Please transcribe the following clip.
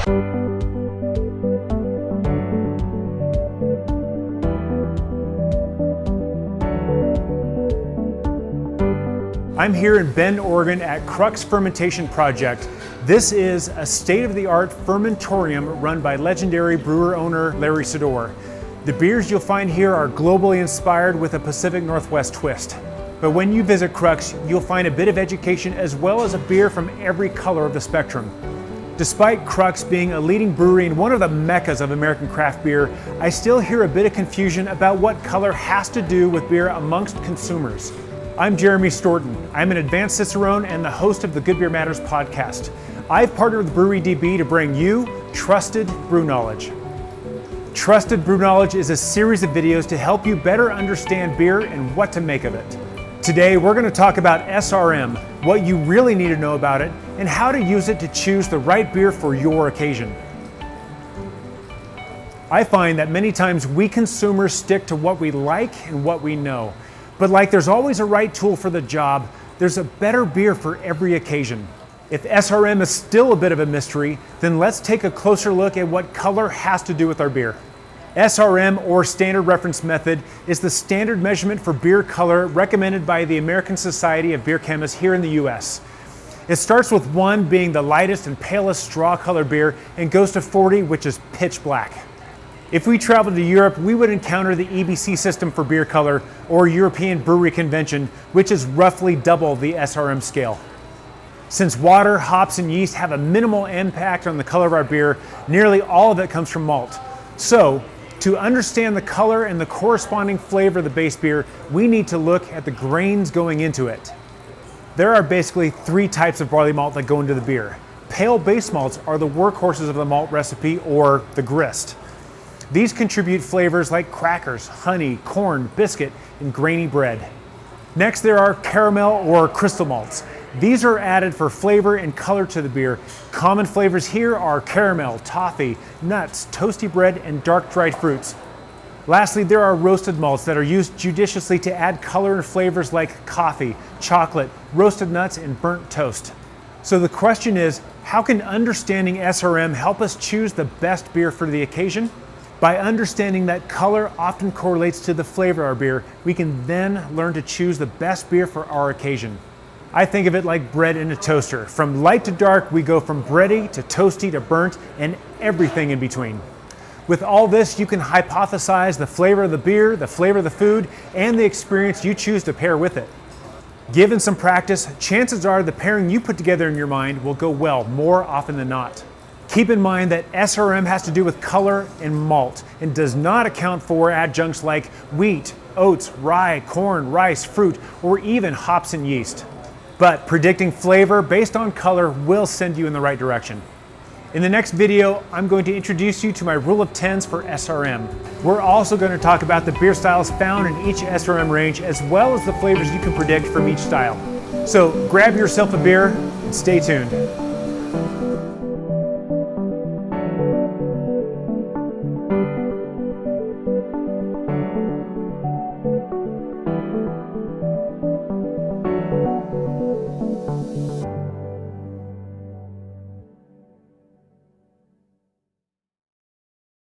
I'm here in Bend, Oregon at Crux Fermentation Project. This is a state-of-the-art fermentorium run by legendary brewer owner Larry Sador. The beers you'll find here are globally inspired with a Pacific Northwest twist. But when you visit Crux, you'll find a bit of education as well as a beer from every color of the spectrum. Despite Crux being a leading brewery and one of the meccas of American craft beer, I still hear a bit of confusion about what color has to do with beer amongst consumers. I'm Jeremy Storton. I'm an advanced Cicerone and the host of the Good Beer Matters podcast. I've partnered with Brewery DB to bring you Trusted BrewKnowledge. Trusted BrewKnowledge is a series of videos to help you better understand beer and what to make of it. Today, we're going to talk about SRM, what you really need to know about it, and how to use it to choose the right beer for your occasion. I find that many times we consumers stick to what we like and what we know. But like there's always a right tool for the job, there's a better beer for every occasion. If SRM is still a bit of a mystery, then let's take a closer look at what color has to do with our beer. SRM, or Standard Reference Method, is the standard measurement for beer color recommended by the American Society of Beer Chemists here in the US. It starts with 1 being the lightest and palest straw colored beer and goes to 40, which is pitch black. If we traveled to Europe, we would encounter the EBC system for beer color, or European Brewery Convention, which is roughly double the SRM scale. Since water, hops, and yeast have a minimal impact on the color of our beer, nearly all of it comes from malt. So, to understand the color and the corresponding flavor of the base beer, we need to look at the grains going into it. There are basically 3 types of barley malt that go into the beer. Pale base malts are the workhorses of the malt recipe, or the grist. These contribute flavors like crackers, honey, corn, biscuit, and grainy bread. Next, there are caramel or crystal malts. These are added for flavor and color to the beer. Common flavors here are caramel, toffee, nuts, toasty bread, and dark dried fruits. Lastly, there are roasted malts that are used judiciously to add color and flavors like coffee, chocolate, roasted nuts, and burnt toast. So the question is, how can understanding SRM help us choose the best beer for the occasion? By understanding that color often correlates to the flavor of our beer, we can then learn to choose the best beer for our occasion. I think of it like bread in a toaster. From light to dark, we go from bready to toasty to burnt and everything in between. With all this, you can hypothesize the flavor of the beer, the flavor of the food, and the experience you choose to pair with it. Given some practice, chances are the pairing you put together in your mind will go well more often than not. Keep in mind that SRM has to do with color and malt and does not account for adjuncts like wheat, oats, rye, corn, rice, fruit, or even hops and yeast. But predicting flavor based on color will send you in the right direction. In the next video, I'm going to introduce you to my rule of 10s for SRM. We're also going to talk about the beer styles found in each SRM range, as well as the flavors you can predict from each style. So grab yourself a beer and stay tuned.